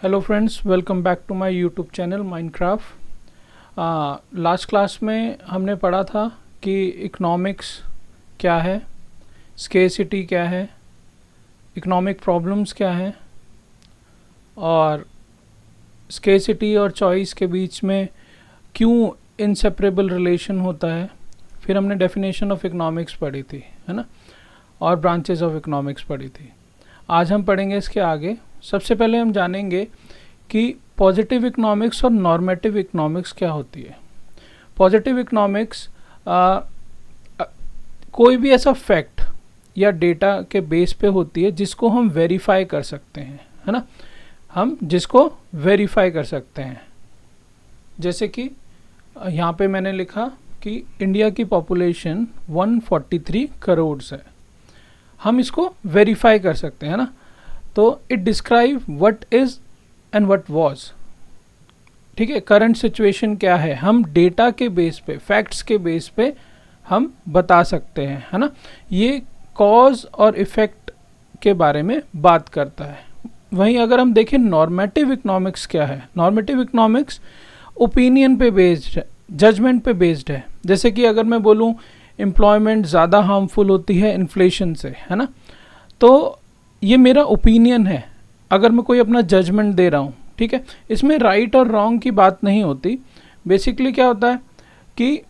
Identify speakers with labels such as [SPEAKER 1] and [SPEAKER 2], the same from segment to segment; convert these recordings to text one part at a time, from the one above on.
[SPEAKER 1] Hello friends, welcome back to my YouTube channel Minecraft. Last class में हमने पढ़ा था कि इकोनॉमिक्स क्या है, स्केर्सिटी क्या है, इकोनॉमिक प्रॉब्लम्स क्या है और स्केर्सिटी और चॉइस के बीच में क्यों इनसेपरेबल रिलेशन होता है। फिर हमने डेफिनेशन ऑफ इकोनॉमिक्स पढ़ी थी, है ना, और ब्रांचेस ऑफ इकोनॉमिक्स पढ़ी थी। आज हम पढ़ेंगे इसके आगे। सबसे पहले हम जानेंगे कि पॉजिटिव इकोनॉमिक्स और नॉर्मेटिव इकोनॉमिक्स क्या होती है। पॉजिटिव इकोनॉमिक्स कोई भी ऐसा फैक्ट या डेटा के बेस पे होती है जिसको हम वेरीफाई कर सकते हैं, है ना, हम जिसको वेरीफाई कर सकते हैं। जैसे कि यहाँ पे मैंने लिखा कि इंडिया की पॉपुलेशन 143 करोड़ है, हम इसको वेरीफाई कर सकते हैं ना। तो it describe what is and what was, ठीक है, करंट सिचुएशन क्या है, हम डेटा के बेस पे, फैक्ट्स के बेस पे हम बता सकते हैं, है ना। ये कॉज और इफेक्ट के बारे में बात करता है। वहीं अगर हम देखें नॉर्मेटिव इकोनॉमिक्स क्या है, नॉर्मेटिव इकोनॉमिक्स ओपिनियन पे बेस्ड है, जजमेंट पे बेस्ड है। जैसे कि अगर मैं बोलूँ एम्प्लॉयमेंट ज़्यादा हार्मफुल होती है इन्फ्लेशन से, है ना, तो ये मेरा ओपिनियन है, अगर मैं कोई अपना जजमेंट दे रहा हूँ, ठीक है। इसमें राइट और रॉन्ग की बात नहीं होती। बेसिकली क्या होता है कि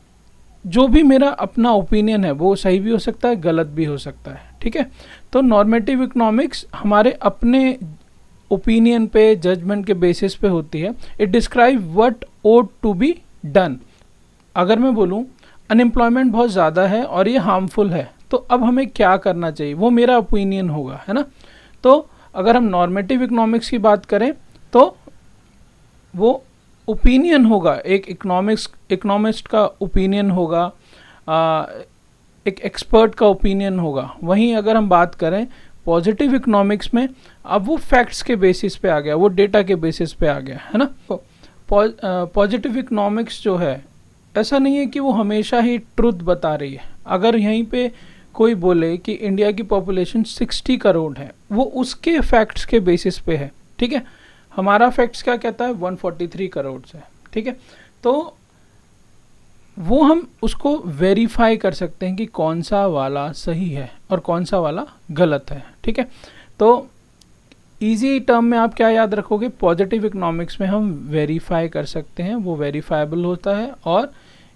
[SPEAKER 1] जो भी मेरा अपना ओपिनियन है वो सही भी हो सकता है, गलत भी हो सकता है, ठीक है। तो नॉर्मेटिव इकोनॉमिक्स हमारे अपने ओपिनियन पे, जजमेंट के बेसिस पे होती है। It describe what ought to be done. अगर मैं बोलूँ अनएम्प्लॉयमेंट बहुत ज़्यादा है और ये हार्मफुल है, तो अब हमें क्या करना चाहिए, वो मेरा ओपिनियन होगा, है ना। तो अगर हम नॉर्मेटिव इकोनॉमिक्स की बात करें तो वो ओपिनियन होगा, एक इकोनॉमिस्ट का ओपिनियन होगा, एक एक्सपर्ट का ओपिनियन होगा। वहीं अगर हम बात करें पॉजिटिव इकोनॉमिक्स में, अब वो फैक्ट्स के बेसिस पे आ गया, वो डेटा के बेसिस पे आ गया, है ना। पॉजिटिव इकोनॉमिक्स जो है, ऐसा नहीं है कि वो हमेशा ही ट्रुथ बता रही है। अगर यहीं पे कोई बोले कि इंडिया की पॉपुलेशन 60 करोड़ है, वो उसके फैक्ट्स के बेसिस पे है, ठीक है। हमारा फैक्ट्स क्या कहता है, 143 करोड़ है, ठीक है। तो वो हम उसको वेरीफाई कर सकते हैं कि कौन सा वाला सही है और कौन सा वाला गलत है, ठीक है। तो इजी टर्म में आप क्या याद रखोगे, पॉजिटिव इकोनॉमिक्स में हम वेरीफाई कर सकते हैं, वो वेरीफाइबल होता है। और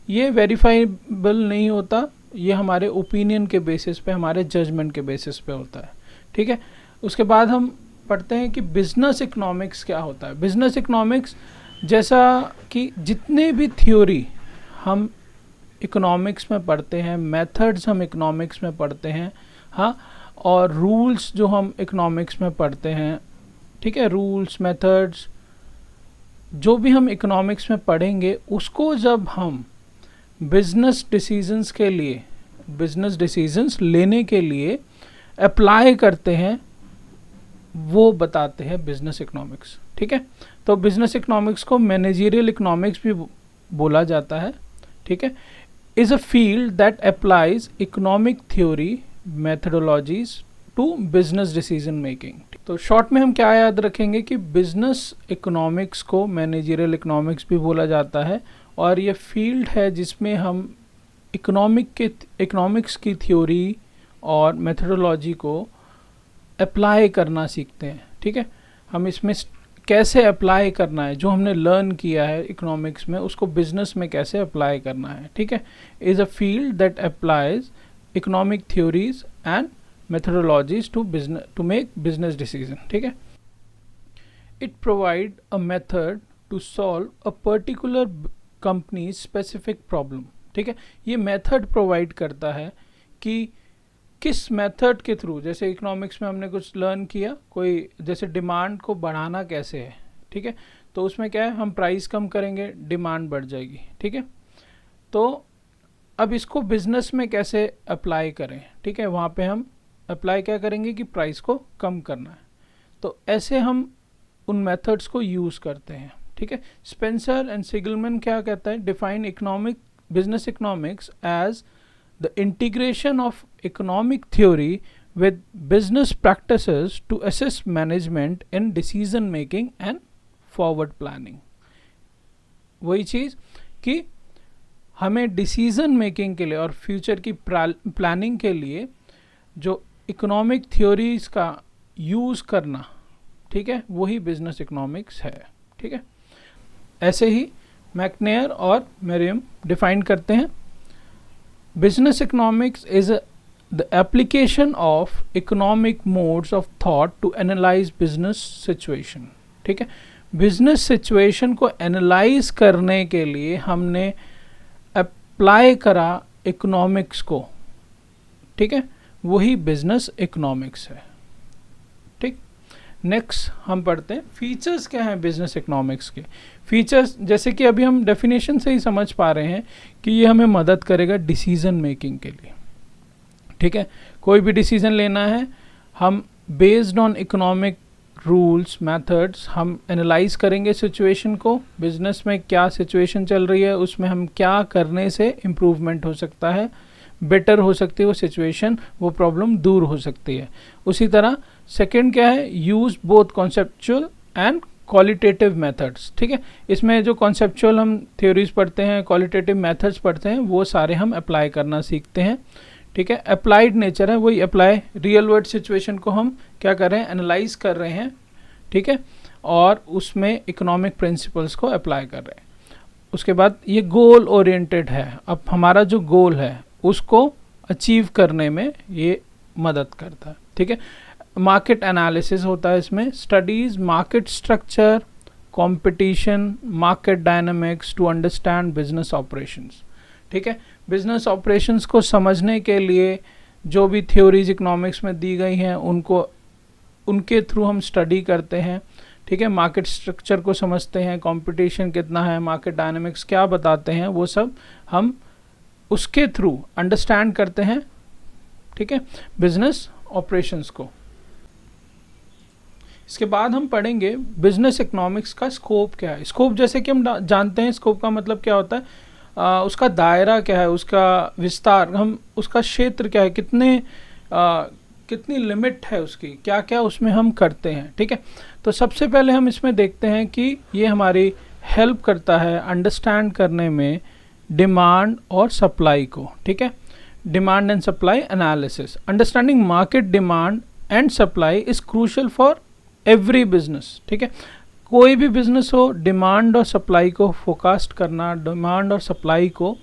[SPEAKER 1] ये वेरीफाइबल नहीं होता, ये हमारे ओपिनियन के बेसिस पे, हमारे जजमेंट के बेसिस पे होता है, ठीक है। उसके बाद हम पढ़ते हैं कि बिजनेस इकोनॉमिक्स क्या होता है। बिजनेस इकोनॉमिक्स, जैसा कि जितने भी थ्योरी हम इकोनॉमिक्स में पढ़ते हैं, मेथड्स हम इकोनॉमिक्स में पढ़ते हैं, हाँ, और रूल्स जो हम इकोनॉमिक्स में पढ़ते हैं, ठीक है, रूल्स, मेथड्स जो भी हम इकोनॉमिक्स में पढ़ेंगे, उसको जब हम बिजनेस डिसीजंस के लिए, बिजनेस डिसीजंस लेने के लिए अप्लाई करते हैं, वो बताते हैं बिजनेस इकोनॉमिक्स, ठीक है। तो बिजनेस इकोनॉमिक्स को मैनेजरियल इकोनॉमिक्स भी बोला जाता है, ठीक है। Is a field that applies economic theory methodologies to business decision making. तो शॉर्ट में हम क्या याद रखेंगे कि बिजनेस इकोनॉमिक्स को मैनेजरियल इकोनॉमिक्स भी बोला जाता है, और ये फील्ड है जिसमें हम इकोनॉमिक्स की थ्योरी और मेथडोलॉजी को अप्लाई करना सीखते हैं, ठीक है। हम इसमें कैसे अप्लाई करना है, जो हमने लर्न किया है इकोनॉमिक्स में, उसको बिजनेस में कैसे अप्लाई करना है, ठीक है। Is a field that applies economic theories and methodologies to make business decision, ठीक है। It provide a method to solve a particular company's specific problem, ठीक है। ये मेथड प्रोवाइड करता है कि किस मेथड के थ्रू, जैसे इकोनॉमिक्स में हमने कुछ लर्न किया, कोई जैसे डिमांड को बढ़ाना कैसे है, ठीक है। तो उसमें क्या है, हम प्राइस कम करेंगे, डिमांड बढ़ जाएगी, ठीक है। तो अब इसको बिजनेस में कैसे अप्लाई करें, ठीक है, वहाँ पे हम अप्लाई क्या करेंगे कि प्राइस को कम करना है। तो ऐसे हम उन मेथड्स को यूज़ करते हैं, ठीक है। स्पेंसर एंड सिगलमैन क्या कहता है, define business economics as the integration of economic theory with business practices to assist management in decision making and forward planning. वही चीज़ कि हमें डिसीजन मेकिंग के लिए और फ्यूचर की प्लानिंग के लिए जो इकोनॉमिक थ्योरीज का यूज़ करना, ठीक है, वही बिजनेस इकोनॉमिक्स है। ठीक है, ऐसे ही मैकनेयर और मेरियम डिफाइन करते हैं, business economics is the application of economic modes of thought to analyze business situation. ठीक है, बिजनेस सिचुएशन को एनालाइज करने के लिए हमने अप्लाई करा इकोनॉमिक्स को। ठीक है, वही बिजनेस इकोनॉमिक्स है। ठीक, नेक्स्ट हम पढ़ते हैं फीचर्स क्या हैं बिजनेस इकोनॉमिक्स के। फीचर्स जैसे कि अभी हम डेफिनेशन से ही समझ पा रहे हैं कि ये हमें मदद करेगा डिसीजन मेकिंग के लिए। ठीक है, कोई भी डिसीजन लेना है, हम based on economic rules methods हम एनालाइज करेंगे सिचुएशन को, बिजनेस में क्या सिचुएशन चल रही है, उसमें हम क्या करने से इम्प्रूवमेंट हो सकता है, बेटर हो सकती है वो सिचुएशन, वो प्रॉब्लम दूर हो सकती है। उसी तरह सेकंड क्या है, use both conceptual and qualitative methods. ठीक है, इसमें जो कॉन्सेप्चुअल हम थ्योरीज पढ़ते हैं, क्वालिटेटिव मेथड्स पढ़ते हैं, वो सारे हम अप्लाई करना सीखते हैं। ठीक है, अप्लाइड नेचर है, वही अप्लाई रियल वर्ल्ड सिचुएशन को हम क्या कर रहे हैं, एनालाइज कर रहे हैं। ठीक है, और उसमें इकोनॉमिक प्रिंसिपल्स को अप्लाई कर रहे हैं। उसके बाद ये गोल ओरिएंटेड है, अब हमारा जो गोल है उसको अचीव करने में ये मदद करता है। ठीक है, मार्केट एनालिसिस होता है इसमें, studies market structure, competition, market dynamics to understand business operations. ठीक है, बिजनेस ऑपरेशंस को समझने के लिए जो भी थ्योरीज इकोनॉमिक्स में दी गई हैं उनके थ्रू हम स्टडी करते हैं। ठीक है, मार्केट स्ट्रक्चर को समझते हैं, कंपटीशन कितना है, मार्केट डायनामिक्स क्या बताते हैं, वो सब हम उसके थ्रू अंडरस्टैंड करते हैं। ठीक है, बिजनेस ऑपरेशंस को। इसके बाद हम पढ़ेंगे बिजनेस इकोनॉमिक्स का स्कोप क्या है। स्कोप जैसे कि हम जानते हैं, स्कोप का मतलब क्या होता है, उसका दायरा क्या है, उसका विस्तार, हम उसका क्षेत्र क्या है, कितनी लिमिट है उसकी, क्या क्या उसमें हम करते हैं। ठीक है, तो सबसे पहले हम इसमें देखते हैं कि ये हमारी हेल्प करता है अंडरस्टैंड करने में डिमांड और सप्लाई को। ठीक है, demand and supply analysis, understanding market demand and supply is crucial for every business. ठीक है, कोई भी बिजनेस हो, डिमांड और सप्लाई को फोकास्ट करना, डिमांड और सप्लाई को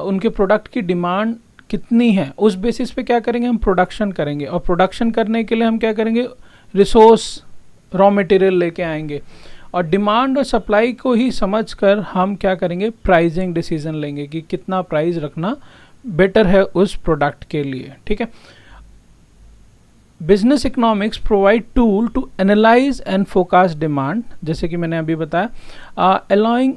[SPEAKER 1] उनके प्रोडक्ट की डिमांड कितनी है उस बेसिस पे क्या करेंगे, हम प्रोडक्शन करेंगे, और प्रोडक्शन करने के लिए हम क्या करेंगे, रिसोर्स रॉ मटेरियल लेके आएंगे, और डिमांड और सप्लाई को ही समझकर हम क्या करेंगे, प्राइसिंग डिसीजन लेंगे कि कितना प्राइस रखना बेटर है उस प्रोडक्ट के लिए। ठीक है, business economics provide tool to analyze and forecast demand, जैसे कि मैंने अभी बताया, allowing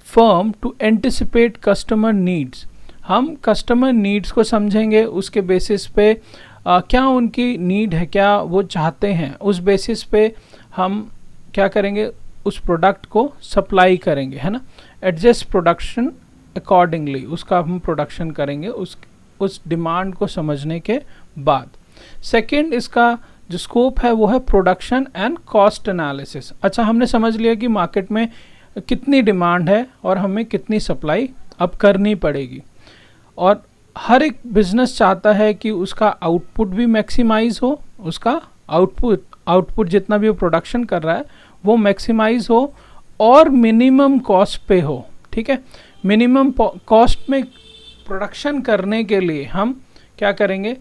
[SPEAKER 1] firm to anticipate customer needs. हम कस्टमर नीड्स को समझेंगे, उसके बेसिस पे क्या उनकी नीड है, क्या वो चाहते हैं, उस बेसिस पे हम क्या करेंगे, उस प्रोडक्ट को सप्लाई करेंगे, है ना, एडजस्ट प्रोडक्शन अकॉर्डिंगली, उसका हम प्रोडक्शन करेंगे उस डिमांड को समझने के बाद। सेकेंड, इसका जो स्कोप है वो है प्रोडक्शन एंड कॉस्ट एनालिसिस। अच्छा, हमने समझ लिया कि मार्केट में कितनी डिमांड है और हमें कितनी सप्लाई अब करनी पड़ेगी, और हर एक बिजनेस चाहता है कि उसका आउटपुट भी मैक्सिमाइज हो, उसका आउटपुट जितना भी वो प्रोडक्शन कर रहा है वो मैक्सिमाइज हो और मिनिमम कॉस्ट पे हो। ठीक है, मिनिमम कॉस्ट में प्रोडक्शन करने के लिए हम क्या करेंगे,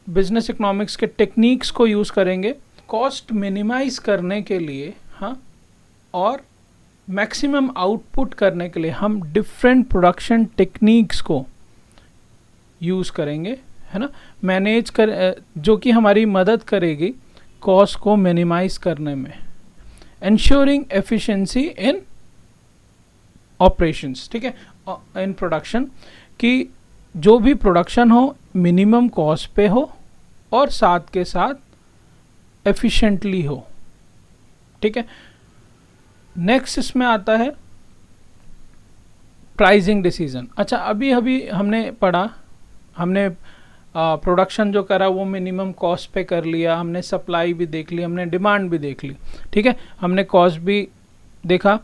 [SPEAKER 1] बिजनेस इकोनॉमिक्स के टेक्निक्स को यूज़ करेंगे कॉस्ट मिनिमाइज करने के लिए। हाँ, और मैक्सिमम आउटपुट करने के लिए हम डिफरेंट प्रोडक्शन टेक्निक्स को यूज़ करेंगे, है ना, मैनेज कर, जो कि हमारी मदद करेगी कॉस्ट को मिनिमाइज करने में, ensuring efficiency in operations। ठीक है, इन प्रोडक्शन कि जो भी प्रोडक्शन हो मिनिमम कॉस्ट पे हो और साथ के साथ एफिशिएंटली हो। ठीक है, नेक्स्ट इसमें आता है प्राइसिंग डिसीजन। अच्छा, अभी हमने पढ़ा, हमने प्रोडक्शन जो करा वो मिनिमम कॉस्ट पे कर लिया, हमने सप्लाई भी देख ली, हमने डिमांड भी देख ली, ठीक है, हमने कॉस्ट भी देखा,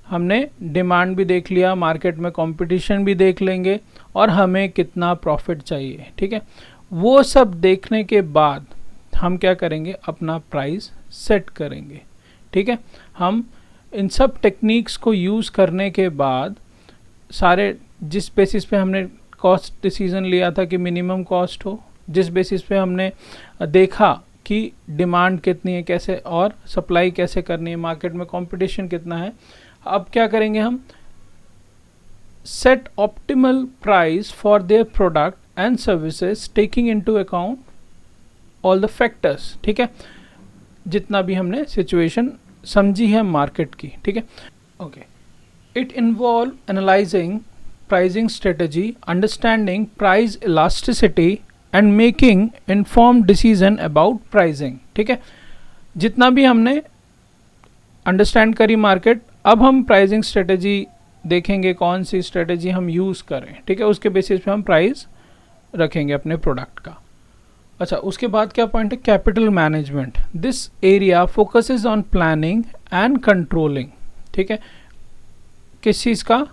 [SPEAKER 1] हमने डिमांड भी देख लिया, मार्केट में कंपटीशन भी देख लेंगे और हमें कितना प्रॉफिट चाहिए, ठीक है। वो सब देखने के बाद हम क्या करेंगे, अपना प्राइस सेट करेंगे, ठीक है। हम इन सब टेक्निक्स को यूज़ करने के बाद सारे, जिस बेसिस पे हमने कॉस्ट डिसीजन लिया था कि मिनिमम कॉस्ट हो, जिस बेसिस पे हमने देखा कि डिमांड कितनी है, कैसे और सप्लाई कैसे करनी है, मार्केट में कंपटीशन कितना है, अब क्या करेंगे हम, set optimal price for their product and services taking into account all the factors, ठीक है, जितना भी हमने सिचुएशन समझी है मार्केट की, ठीक है। Okay, it involve analysing pricing strategy, understanding price elasticity and making informed decision about pricing, ठीक है। जितना भी हमने अंडरस्टैंड करी मार्केट, अब हम प्राइसिंग स्ट्रेटजी देखेंगे, कौन सी स्ट्रेटजी हम यूज़ करें, ठीक है, उसके बेसिस पे हम प्राइस रखेंगे अपने प्रोडक्ट का। अच्छा, उसके बाद क्या पॉइंट है, capital management. This area focuses on planning and controlling, ठीक है, किस चीज़ का,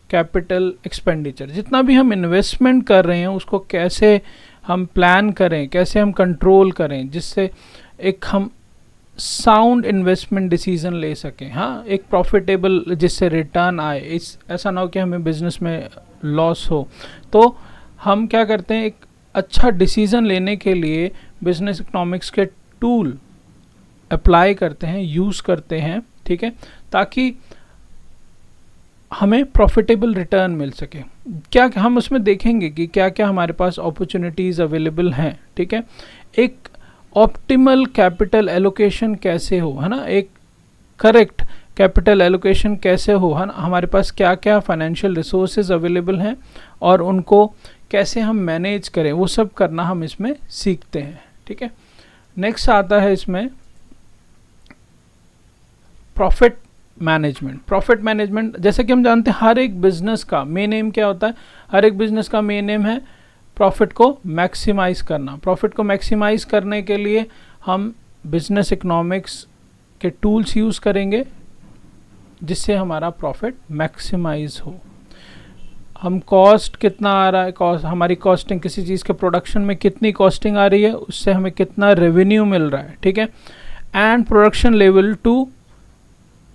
[SPEAKER 1] कैपिटल एक्सपेंडिचर, जितना भी हम इन्वेस्टमेंट कर रहे हैं उसको कैसे हम प्लान करें, कैसे हम कंट्रोल करें, जिससे एक हम साउंड इन्वेस्टमेंट डिसीजन ले सकें, हाँ, एक प्रॉफिटेबल, जिससे रिटर्न आए, इस ऐसा ना हो कि हमें बिजनेस में लॉस हो। तो हम क्या करते हैं, एक अच्छा डिसीजन लेने के लिए बिजनेस इकोनॉमिक्स के टूल अप्लाई करते हैं, यूज़ करते हैं, ठीक है, ताकि हमें प्रॉफिटेबल रिटर्न मिल सके। क्या हम उसमें देखेंगे कि क्या क्या हमारे पास अपॉर्चुनिटीज़ अवेलेबल हैं, ठीक है, एक ऑप्टिमल कैपिटल एलोकेशन कैसे हो, है ना, एक करेक्ट कैपिटल एलोकेशन कैसे हो, है ना, हमारे पास क्या क्या फाइनेंशियल रिसोर्सेज अवेलेबल हैं और उनको कैसे हम मैनेज करें, वो सब करना हम इसमें सीखते हैं, ठीक है। नेक्स्ट आता है इसमें प्रॉफिट मैनेजमेंट। प्रॉफिट मैनेजमेंट, जैसे कि हम जानते हैं हर एक बिजनेस का मेन एम क्या होता है, हर एक बिजनेस का मेन एम है प्रॉफिट को मैक्सिमाइज करना। प्रॉफिट को मैक्सिमाइज करने के लिए हम बिजनेस इकोनॉमिक्स के टूल्स यूज़ करेंगे जिससे हमारा प्रॉफिट मैक्सिमाइज हो। हम कॉस्ट कितना आ रहा है, कॉस्ट, हमारी कॉस्टिंग, किसी चीज़ के प्रोडक्शन में कितनी कॉस्टिंग आ रही है, उससे हमें कितना रेवेन्यू मिल रहा है, ठीक है, and production level to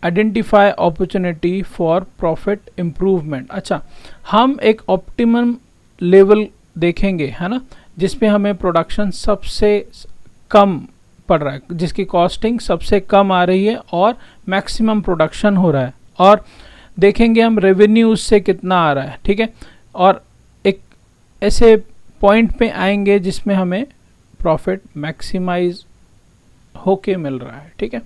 [SPEAKER 1] identify opportunity for profit improvement. अच्छा, हम एक ऑप्टिमम लेवल देखेंगे, है ना, जिसपे हमें प्रोडक्शन सबसे कम पड़ रहा है, जिसकी कॉस्टिंग सबसे कम आ रही है और मैक्सिमम प्रोडक्शन हो रहा है, और देखेंगे हम रेवेन्यू उससे कितना आ रहा है, ठीक है, और एक ऐसे पॉइंट पे आएंगे जिसमें हमें प्रॉफिट मैक्सिमाइज होके मिल रहा है, ठीक है।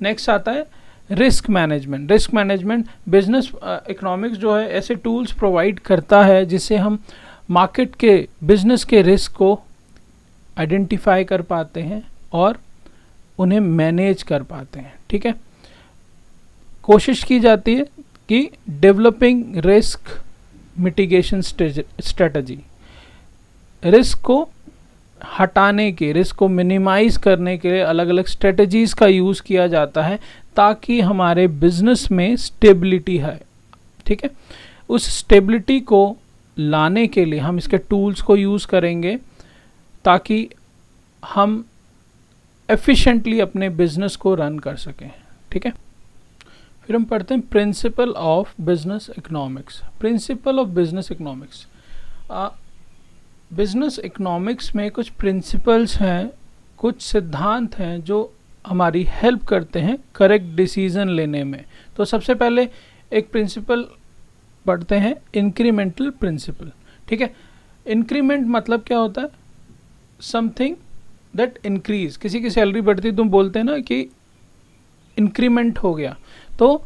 [SPEAKER 1] नेक्स्ट आता है risk management. Risk management, business economics जो है ऐसे टूल्स प्रोवाइड करता है जिससे हम मार्केट के, बिजनेस के रिस्क को आइडेंटिफाई कर पाते हैं और उन्हें मैनेज कर पाते हैं, ठीक है। कोशिश की जाती है कि developing risk mitigation strategy, risk को हटाने के, रिस्क को मिनिमाइज करने के लिए अलग अलग स्ट्रेटजीज़ का यूज़ किया जाता है ताकि हमारे बिजनेस में स्टेबिलिटी है, ठीक है। उस स्टेबिलिटी को लाने के लिए हम इसके टूल्स को यूज़ करेंगे ताकि हम एफिशिएंटली अपने बिजनेस को रन कर सकें, ठीक है। फिर हम पढ़ते हैं principle of business economics. Principle of business economics, business economics में कुछ प्रिंसिपल्स हैं, कुछ सिद्धांत हैं जो हमारी हेल्प करते हैं करेक्ट डिसीजन लेने में। तो सबसे पहले एक प्रिंसिपल पढ़ते हैं, इंक्रीमेंटल प्रिंसिपल, ठीक है। इंक्रीमेंट मतलब क्या होता है, समथिंग दैट इंक्रीज, किसी की सैलरी बढ़ती तुम बोलते हैं ना कि इंक्रीमेंट हो गया, तो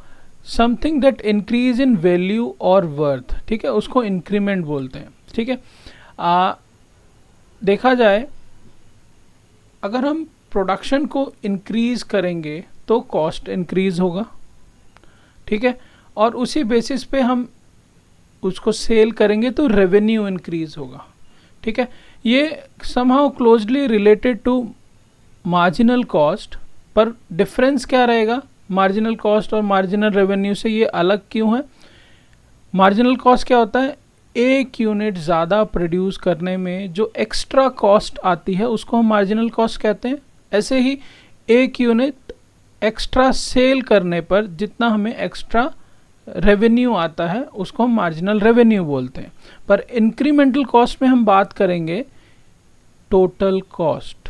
[SPEAKER 1] something that increase in value और वर्थ, ठीक है, उसको इंक्रीमेंट बोलते हैं, ठीक है। देखा जाए, अगर हम प्रोडक्शन को इंक्रीज करेंगे तो कॉस्ट इंक्रीज होगा, ठीक है, और उसी बेसिस पे हम उसको सेल करेंगे तो रेवेन्यू इंक्रीज होगा, ठीक है। ये somehow closely related to marginal cost, पर डिफरेंस क्या रहेगा मार्जिनल कॉस्ट और मार्जिनल रेवेन्यू से, ये अलग क्यों है? मार्जिनल कॉस्ट क्या होता है? एक यूनिट ज़्यादा प्रोड्यूस करने में जो एक्स्ट्रा कॉस्ट आती है उसको हम मार्जिनल कॉस्ट कहते हैं। ऐसे ही एक यूनिट एक्स्ट्रा सेल करने पर जितना हमें एक्स्ट्रा रेवेन्यू आता है उसको हम मार्जिनल रेवेन्यू बोलते हैं। पर इंक्रीमेंटल कॉस्ट में हम बात करेंगे टोटल कॉस्ट,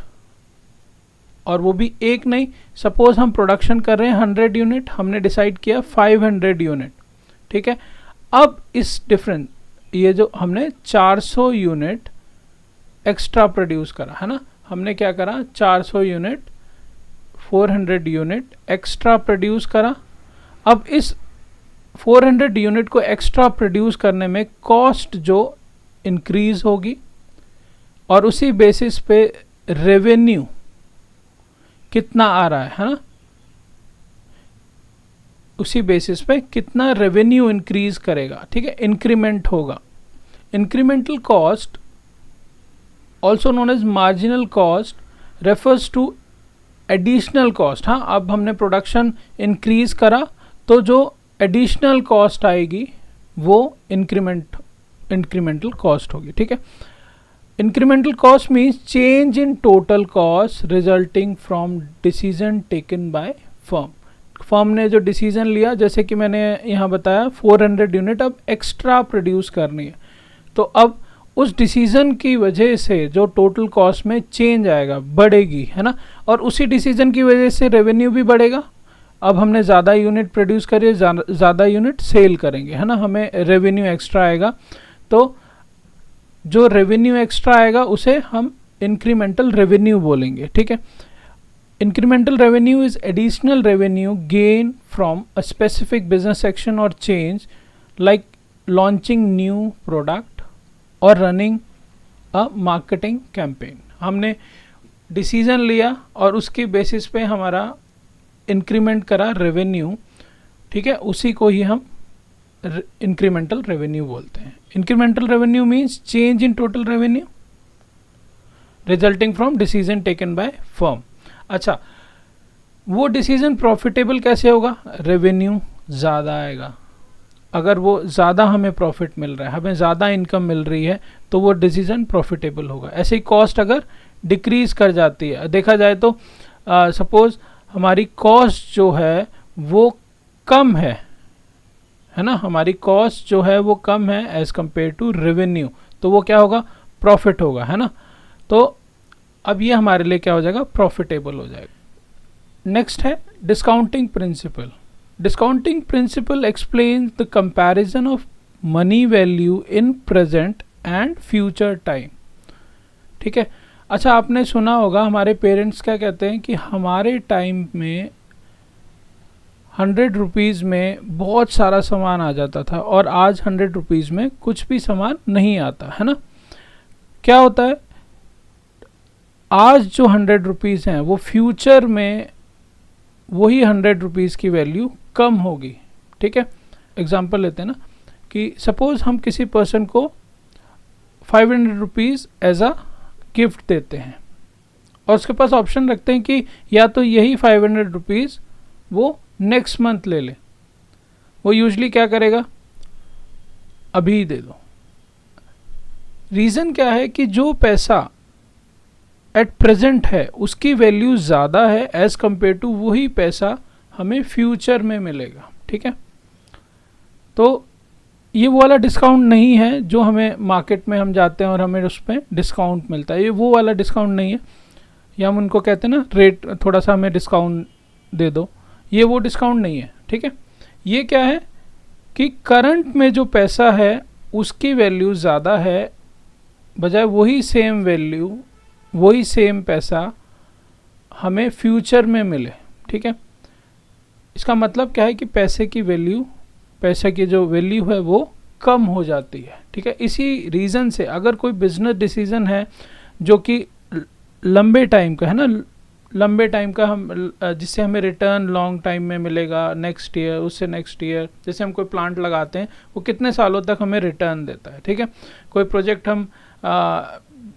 [SPEAKER 1] और वो भी एक नहीं। सपोज हम प्रोडक्शन कर रहे हैं 100 यूनिट, हमने डिसाइड किया 500 यूनिट, ठीक है। अब इस डिफरेंस, ये जो हमने 400 यूनिट एक्स्ट्रा प्रोड्यूस करा है ना, हमने क्या करा 400 यूनिट 400 यूनिट एक्स्ट्रा प्रोड्यूस करा। अब इस 400 यूनिट को एक्स्ट्रा प्रोड्यूस करने में कॉस्ट जो इंक्रीज होगी, और उसी बेसिस पे रेवेन्यू कितना आ रहा है ना, उसी बेसिस पे कितना रेवेन्यू इंक्रीज करेगा, ठीक है, इंक्रीमेंट होगा। Incremental cost also known as marginal cost refers to additional cost. हाँ, अब हमने प्रोडक्शन इंक्रीज करा तो जो एडिशनल कॉस्ट आएगी वो इंक्रीमेंटल कॉस्ट होगी, ठीक है। Incremental cost means change in total cost resulting from decision taken by firm. Firm ने जो डिसीजन लिया, जैसे कि मैंने यहाँ बताया 400 यूनिट अब एक्स्ट्रा प्रोड्यूस करनी है, तो अब उस डिसीजन की वजह से जो टोटल कॉस्ट में चेंज आएगा, बढ़ेगी, है ना, और उसी डिसीजन की वजह से रेवेन्यू भी बढ़ेगा। अब हमने ज़्यादा यूनिट प्रोड्यूस करिए, ज़्यादा यूनिट सेल करेंगे, है ना, हमें रेवेन्यू एक्स्ट्रा आएगा। तो जो रेवेन्यू एक्स्ट्रा आएगा उसे हम इंक्रीमेंटल रेवेन्यू बोलेंगे, ठीक है। Incremental revenue is additional revenue gained from a specific business section or change, like launching new product or running a marketing campaign. हमने डिसीजन लिया और उसके बेसिस पे हमारा इंक्रीमेंट करा रेवेन्यू, ठीक है, उसी को ही हम इंक्रीमेंटल रेवेन्यू बोलते हैं। Incremental revenue means change in total revenue resulting from decision taken by firm. अच्छा, वो डिसीजन प्रॉफिटेबल कैसे होगा? रेवेन्यू ज़्यादा आएगा। अगर वो ज़्यादा हमें प्रॉफिट मिल रहा है, हमें ज़्यादा इनकम मिल रही है, तो वो डिसीजन प्रॉफिटेबल होगा। ऐसे ही कॉस्ट अगर डिक्रीज कर जाती है, देखा जाए तो सपोज हमारी कॉस्ट जो है वो कम है ना, हमारी कॉस्ट जो है वो कम है एज कंपेयर टू रेवेन्यू, तो वो क्या होगा? प्रॉफिट होगा, है ना। तो अब ये हमारे लिए क्या हो जाएगा? प्रॉफिटेबल हो जाएगा। नेक्स्ट है discounting principle. Discounting principle explain the comparison of money value in present and future time, ठीक है। अच्छा, आपने सुना होगा हमारे पेरेंट्स क्या कहते हैं कि हमारे टाइम में 100 रुपीज़ में बहुत सारा सामान आ जाता था और आज 100 रुपीज़ में कुछ भी सामान नहीं आता, है ना। क्या होता है, आज जो 100 रुपीज़ हैं वो फ्यूचर में वही 100 रुपीज़ की वैल्यू कम होगी, ठीक है। एग्जांपल लेते हैं ना कि सपोज हम किसी पर्सन को 500 रुपीज़ एज अ गिफ्ट देते हैं और उसके पास ऑप्शन रखते हैं कि या तो यही 500 रुपीज़ वो नेक्स्ट मंथ ले ले। वो यूजली क्या करेगा? अभी दे दो। रीज़न क्या है कि जो पैसा एट प्रेजेंट है उसकी वैल्यू ज़्यादा है एज़ कम्पेयर टू वही पैसा हमें फ्यूचर में मिलेगा, ठीक है। तो ये वो वाला डिस्काउंट नहीं है जो हमें मार्केट में हम जाते हैं और हमें उस पर डिस्काउंट मिलता है, ये वो वाला डिस्काउंट नहीं है। या हम उनको कहते हैं ना रेट थोड़ा सा हमें डिस्काउंट दे दो, ये वो डिस्काउंट नहीं है, ठीक है। ये क्या है कि करंट में जो पैसा है उसकी वैल्यू ज़्यादा है, बजाय वही सेम वैल्यू वही सेम पैसा हमें फ्यूचर में मिले, ठीक है। इसका मतलब क्या है कि पैसे की वैल्यू, पैसे की जो वैल्यू है वो कम हो जाती है, ठीक है। इसी रीज़न से अगर कोई बिजनेस डिसीजन है जो कि लंबे टाइम का है ना, लंबे टाइम का, हम जिससे हमें रिटर्न लॉन्ग टाइम में मिलेगा, नेक्स्ट ईयर, उससे नेक्स्ट ईयर, जैसे हम कोई प्लांट लगाते हैं वो कितने सालों तक हमें रिटर्न देता है, ठीक है। कोई प्रोजेक्ट हम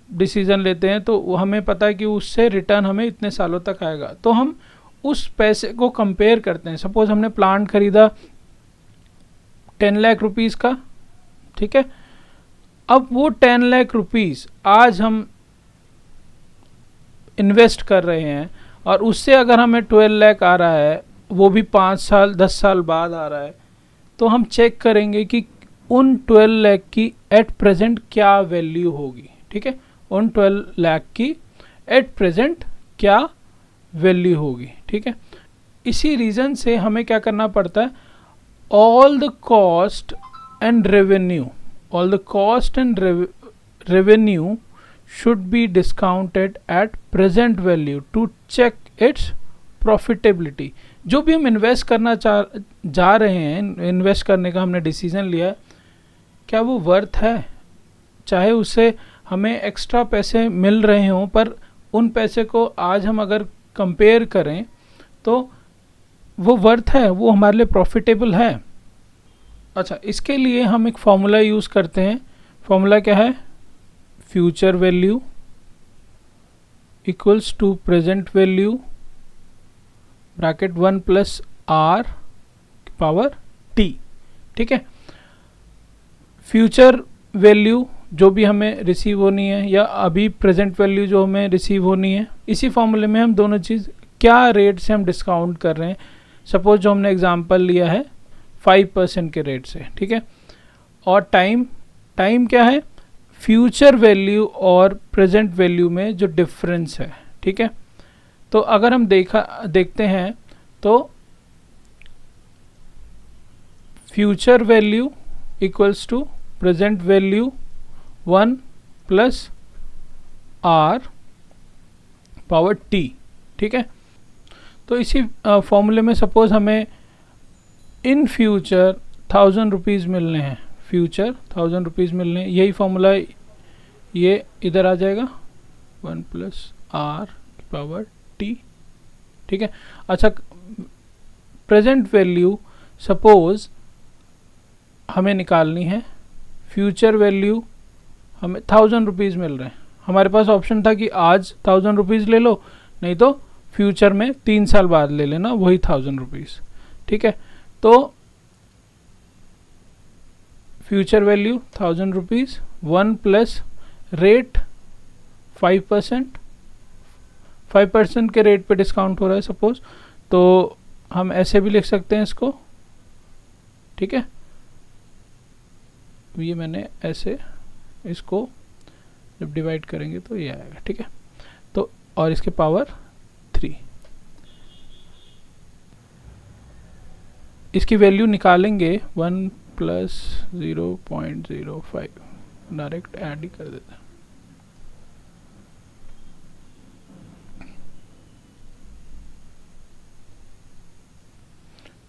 [SPEAKER 1] डिसीजन लेते हैं तो हमें पता है कि उससे रिटर्न हमें इतने सालों तक आएगा, तो हम उस पैसे को कंपेयर करते हैं। सपोज हमने प्लांट खरीदा 10 लाख रुपीस का, ठीक है। अब वो 10 लाख रुपीस आज हम इन्वेस्ट कर रहे हैं और उससे अगर हमें 12 लाख आ रहा है, वो भी 5 साल 10 साल बाद आ रहा है, तो हम चेक करेंगे कि उन 12 लाख की एट प्रेजेंट क्या वैल्यू होगी, ठीक है। उन 12 लाख की एट प्रेजेंट क्या वैल्यू होगी, ठीक है। इसी रीज़न से हमें क्या करना पड़ता है, all the cost and revenue, all the cost and revenue should be discounted at present value to check its profitability। जो भी हम इन्वेस्ट करना जा रहे हैं, इन्वेस्ट करने का हमने डिसीजन लिया, क्या वो वर्थ है, चाहे उससे हमें एक्स्ट्रा पैसे मिल रहे हों, पर उन पैसे को आज हम अगर कंपेयर करें तो वो वर्थ है, वो हमारे लिए प्रॉफिटेबल है। अच्छा, इसके लिए हम एक फॉर्मूला यूज़ करते हैं। फॉर्मूला क्या है, future value equals to present value bracket 1 plus R power T, ठीक है। फ्यूचर वैल्यू जो भी हमें रिसीव होनी है या अभी प्रेजेंट वैल्यू जो हमें रिसीव होनी है, इसी फॉर्मूले में हम दोनों चीज़ क्या रेट से हम डिस्काउंट कर रहे हैं। सपोज जो हमने एग्जांपल लिया है 5% के रेट से, ठीक है। और टाइम क्या है, फ्यूचर वैल्यू और प्रेजेंट वैल्यू में जो डिफरेंस है, ठीक है। तो अगर हम देखते हैं तो future value equals to present value 1 plus R power T, ठीक है। तो इसी फॉर्मूले में सपोज हमें इन फ्यूचर 1000 रुपीज़ मिलने हैं, फ्यूचर 1000 रुपीज़ मिलने, यही फॉर्मूला ये इधर आ जाएगा 1 प्लस आर पावर टी, ठीक है। अच्छा, प्रेजेंट वैल्यू सपोज हमें निकालनी है, फ्यूचर वैल्यू हमें 1000 रुपीज़ मिल रहे हैं, हमारे पास ऑप्शन था कि आज 1000 रुपीज़ ले लो, नहीं तो फ्यूचर में 3 साल बाद ले लेना वही 1000 रुपीज़, ठीक है। तो future value 1000 rupees, 1 plus rate 5% के रेट पे डिस्काउंट हो रहा है सपोज, तो हम ऐसे भी लिख सकते हैं इसको, ठीक है। ये मैंने ऐसे इसको जब डिवाइड करेंगे तो ये आएगा, ठीक है। तो और इसके पावर 3, इसकी वैल्यू निकालेंगे 1 प्लस 0.05, डायरेक्ट ऐड ही कर देते हैं,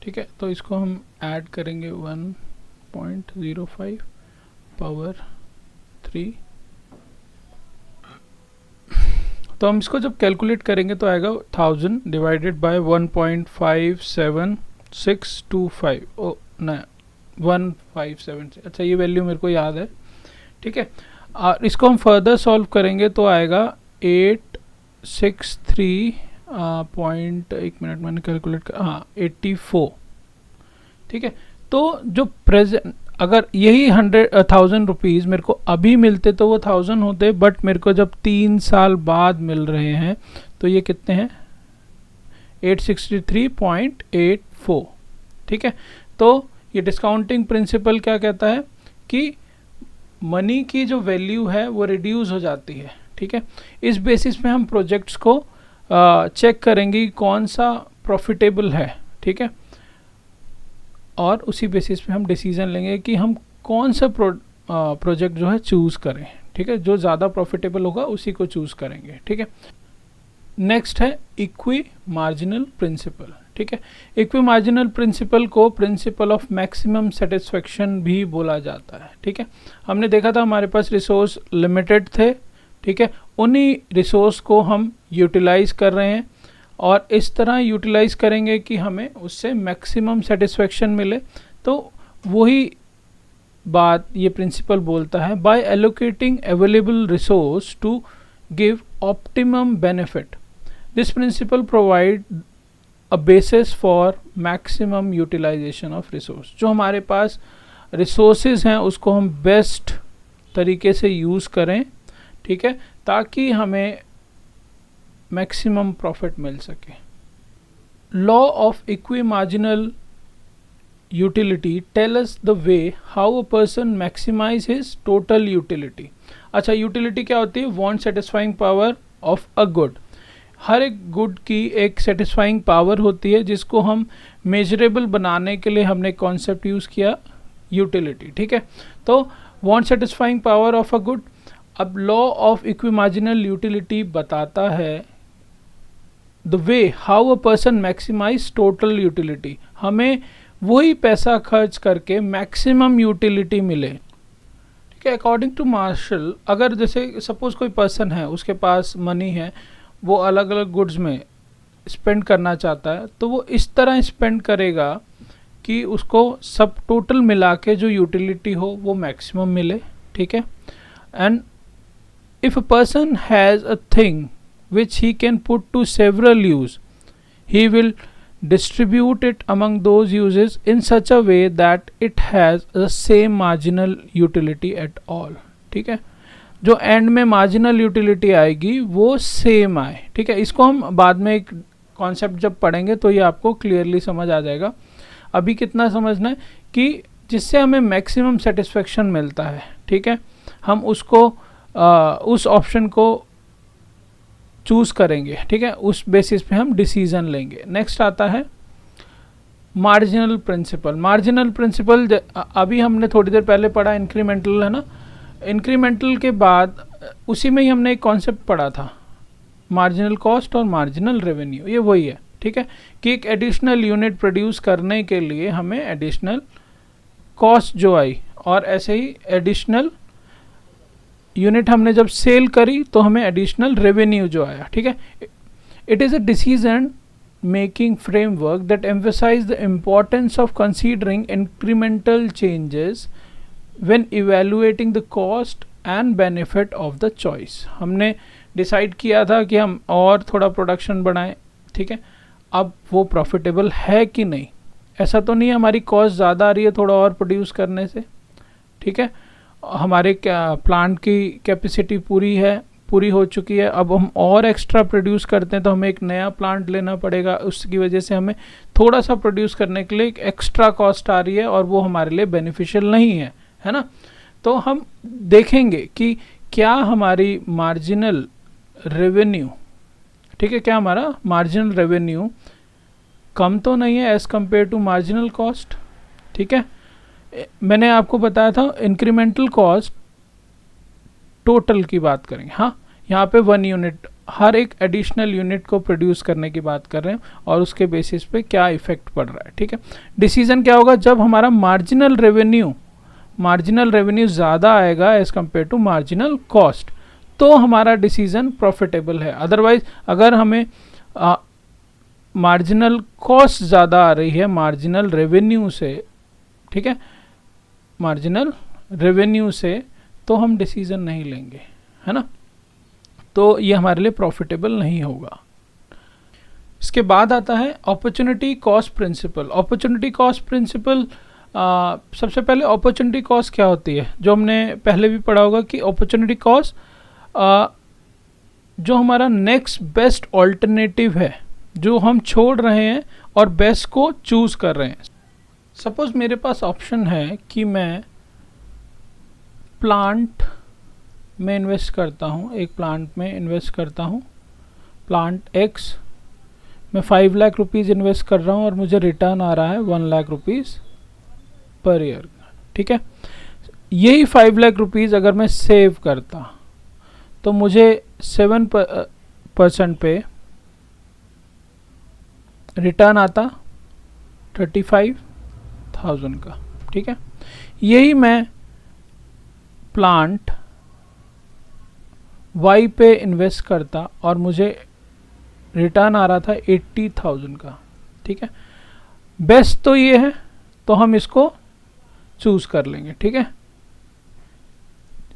[SPEAKER 1] ठीक है। तो इसको हम ऐड करेंगे 1.05 पावर 3, तो हम इसको जब कैलकुलेट करेंगे तो आएगा 1000 डिवाइडेड बाय 1.57625, ओ ना 157, अच्छा ये वैल्यू मेरे को याद है, ठीक है। और इसको हम फर्दर सॉल्व करेंगे तो आएगा 863 पॉइंट, एक मिनट मैंने कैलकुलेट कर, हाँ 84, ठीक है। तो जो प्रेजेंट, अगर यही 1000 रुपीज़ मेरे को अभी मिलते तो वो 1000 होते, बट मेरे को जब 3 साल बाद मिल रहे हैं तो ये कितने हैं, 863.84, ठीक है। तो ये डिस्काउंटिंग प्रिंसिपल क्या कहता है कि मनी की जो वैल्यू है वो रिड्यूस हो जाती है, ठीक है। इस बेसिस पे हम प्रोजेक्ट्स को चेक करेंगे कि कौन सा प्रॉफिटेबल है, ठीक है। और उसी बेसिस पे हम डिसीजन लेंगे कि हम कौन सा प्रोजेक्ट जो है चूज़ करें, ठीक है। जो ज़्यादा प्रॉफिटेबल होगा उसी को चूज़ करेंगे, ठीक है। नेक्स्ट है इक्वी मार्जिनल प्रिंसिपल, ठीक है। इक्वी मार्जिनल प्रिंसिपल को प्रिंसिपल ऑफ मैक्सिमम सेटिस्फेक्शन भी बोला जाता है, ठीक है। हमने देखा था हमारे पास रिसोर्स लिमिटेड थे, ठीक है, उन्हीं रिसोर्स को हम यूटिलाइज कर रहे हैं और इस तरह यूटिलाइज करेंगे कि हमें उससे मैक्सिमम सेटिस्फेक्शन मिले। तो वही बात ये प्रिंसिपल बोलता है, by allocating available resource to give optimum benefit, this principle provide a basis for maximum utilization of resource. जो हमारे पास रिसोर्सेज हैं उसको हम बेस्ट तरीके से यूज़ करें, ठीक है, ताकि हमें मैक्सिमम प्रॉफिट मिल सके। Law of equi marginal utility tell us the way how a person maximise his total utility. अच्छा, यूटिलिटी क्या होती है? Want satisfying power of a good. हर एक गुड की एक सेटिस्फाइंग पावर होती है जिसको हम मेजरेबल बनाने के लिए हमने कॉन्सेप्ट यूज़ किया यूटिलिटी, ठीक है। तो want satisfying power of a good. अब लॉ ऑफ इक्विमार्जिनल यूटिलिटी बताता है the way how a person maximize total utility, हमें वही पैसा खर्च करके मैक्सिमम यूटिलिटी मिले, ठीक है। अकॉर्डिंग टू मार्शल, अगर जैसे सपोज कोई पर्सन है, उसके पास मनी है, वो अलग अलग गुड्स में स्पेंड करना चाहता है, तो वो इस तरह स्पेंड करेगा कि उसको सब टोटल मिला के जो यूटिलिटी हो वो मैक्सिमम मिले, ठीक है। And if a person has a thing which he can put to several use, he will distribute it among those uses in such a way that it has the same marginal utility at all, ठीक है। जो and में marginal utility आएगी वो same आए, ठीक है। इसको हम बाद में एक कॉन्सेप्ट जब पढ़ेंगे तो ये आपको क्लियरली समझ आ जाएगा। अभी कितना समझना है कि जिससे हमें मैक्सिमम सेटिस्फेक्शन मिलता है, ठीक है, हम उसको उस ऑप्शन को चूज़ करेंगे, ठीक है, उस बेसिस पे हम डिसीजन लेंगे। नेक्स्ट आता है मार्जिनल प्रिंसिपल। मार्जिनल प्रिंसिपल अभी हमने थोड़ी देर पहले पढ़ा, इंक्रीमेंटल है ना। इंक्रीमेंटल के बाद उसी में ही हमने एक कॉन्सेप्ट पढ़ा था, मार्जिनल कॉस्ट और मार्जिनल रेवेन्यू, ये वही है, ठीक है, कि एक एडिशनल यूनिट प्रोड्यूस करने के लिए हमें एडिशनल कॉस्ट जो आई, और ऐसे ही एडिशनल यूनिट हमने जब सेल करी तो हमें एडिशनल रेवेन्यू जो आया, ठीक है। It is a decision making framework that emphasize the importance of considering incremental changes when evaluating the cost and benefit of the choice. हमने डिसाइड किया था कि हम और थोड़ा प्रोडक्शन बढ़ाएं, ठीक है, अब वो प्रॉफिटेबल है कि नहीं। ऐसा तो नहीं है हमारी कॉस्ट ज़्यादा आ रही है थोड़ा और प्रोड्यूस करने से, ठीक है, हमारे प्लांट की कैपेसिटी पूरी हो चुकी है, अब हम और एक्स्ट्रा प्रोड्यूस करते हैं तो हमें एक नया प्लांट लेना पड़ेगा, उसकी वजह से हमें थोड़ा सा प्रोड्यूस करने के लिए एक एक्स्ट्रा कॉस्ट आ रही है और वो हमारे लिए बेनिफिशियल नहीं है, है ना। तो हम देखेंगे कि क्या हमारी मार्जिनल रेवेन्यू, ठीक है, क्या हमारा मार्जिनल रेवेन्यू कम तो नहीं है as compare to marginal cost, ठीक है। मैंने आपको बताया था इंक्रीमेंटल कॉस्ट टोटल की बात करेंगे, हाँ, यहाँ पे 1 यूनिट, हर एक एडिशनल यूनिट को प्रोड्यूस करने की बात कर रहे हैं और उसके बेसिस पे क्या इफेक्ट पड़ रहा है, ठीक है। डिसीजन क्या होगा? जब हमारा मार्जिनल रेवेन्यू ज़्यादा आएगा as compare to marginal cost, तो हमारा डिसीजन प्रॉफिटेबल है। अदरवाइज अगर हमें मार्जिनल कॉस्ट ज़्यादा आ रही है मार्जिनल रेवेन्यू से, ठीक है, मार्जिनल रेवेन्यू से, तो हम डिसीजन नहीं लेंगे, है ना, तो ये हमारे लिए प्रॉफिटेबल नहीं होगा। इसके बाद आता है opportunity cost principle. Opportunity cost principle, सबसे पहले अपॉर्चुनिटी कॉस्ट क्या होती है, जो हमने पहले भी पढ़ा होगा कि अपॉर्चुनिटी कॉस्ट जो हमारा नेक्स्ट बेस्ट ऑल्टरनेटिव है, जो हम छोड़ रहे हैं और बेस्ट को चूज़ कर रहे हैं। सपोज मेरे पास ऑप्शन है कि मैं प्लांट में इन्वेस्ट करता हूँ, एक प्लांट में इन्वेस्ट करता हूँ, प्लांट एक्स मैं 5 लाख रुपीज़ इन्वेस्ट कर रहा हूँ और मुझे रिटर्न आ रहा है 1 लाख रुपीज़ पर ईयर, ठीक है। यही 5 लाख रुपीज़ अगर मैं सेव करता तो मुझे 7% पे रिटर्न आता 35,000 का, ठीक है। यही मैं प्लांट वाई पे इन्वेस्ट करता और मुझे रिटर्न आ रहा था 80,000 का, ठीक है। बेस्ट तो ये है तो हम इसको चूज़ कर लेंगे, ठीक है।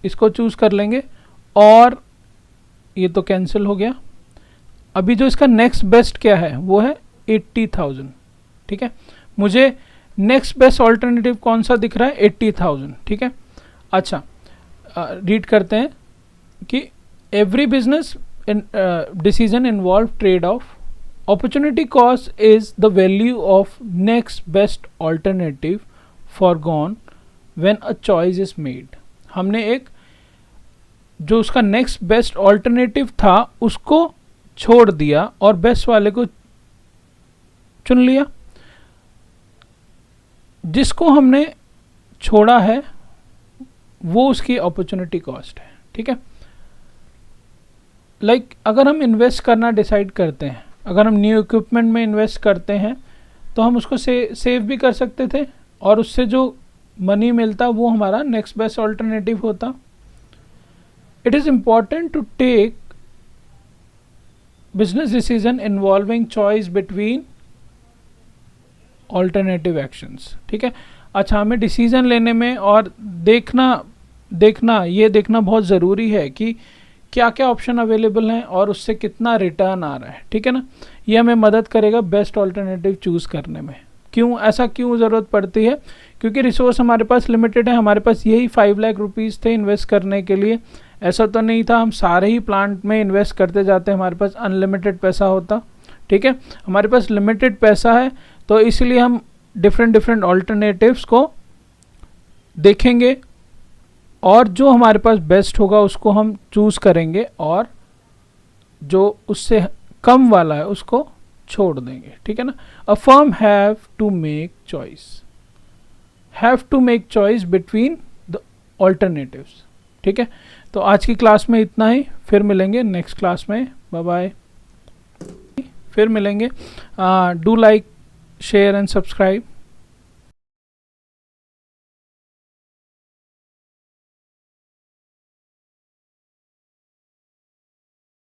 [SPEAKER 1] इसको चूज़ कर लेंगे और ये तो कैंसिल हो गया। अभी जो इसका नेक्स्ट बेस्ट क्या है वो है 80,000। ठीक है, मुझे नेक्स्ट बेस्ट ऑल्टरनेटिव कौन सा दिख रहा है? 80,000। ठीक है, अच्छा रीड करते हैं कि every business decision involve trade off, opportunity cost is the value of next best alternative foregone when a choice is made। हमने एक जो उसका नेक्स्ट बेस्ट ऑल्टरनेटिव था उसको छोड़ दिया और बेस्ट वाले को चुन लिया। जिसको हमने छोड़ा है वो उसकी अपॉर्चुनिटी कॉस्ट है। ठीक है, लाइक अगर हम इन्वेस्ट करना डिसाइड करते हैं, अगर हम न्यू इक्विपमेंट में इन्वेस्ट करते हैं तो हम उसको सेव भी कर सकते थे और उससे जो मनी मिलता वो हमारा नेक्स्ट बेस्ट ऑल्टरनेटिव होता। It is important to take business decision involving choice between alternative actions. ठीक है, अच्छा हमें डिसीजन लेने में और देखना बहुत ज़रूरी है कि क्या क्या ऑप्शन अवेलेबल हैं और उससे कितना रिटर्न आ रहा है। ठीक है ना, ये हमें मदद करेगा बेस्ट ऑल्टरनेटिव चूज़ करने में। ऐसा क्यों ज़रूरत पड़ती है? क्योंकि रिसोर्स हमारे पास लिमिटेड है। हमारे पास यही 5 लाख रुपीज़ थे इन्वेस्ट करने के लिए। ऐसा तो नहीं था हम सारे ही प्लांट में इन्वेस्ट करते जाते, हमारे पास अनलिमिटेड पैसा होता। ठीक है, हमारे पास लिमिटेड पैसा है तो इसलिए हम डिफरेंट ऑल्टरनेटिव्स को देखेंगे और जो हमारे पास बेस्ट होगा उसको हम चूज़ करेंगे और जो उससे कम वाला है उसको छोड़ देंगे। ठीक है ना, a firm have to make choice between the alternatives. ठीक है, तो आज की क्लास में इतना ही, फिर मिलेंगे नेक्स्ट क्लास में। बाय बाय, फिर मिलेंगे। Do like, share and subscribe.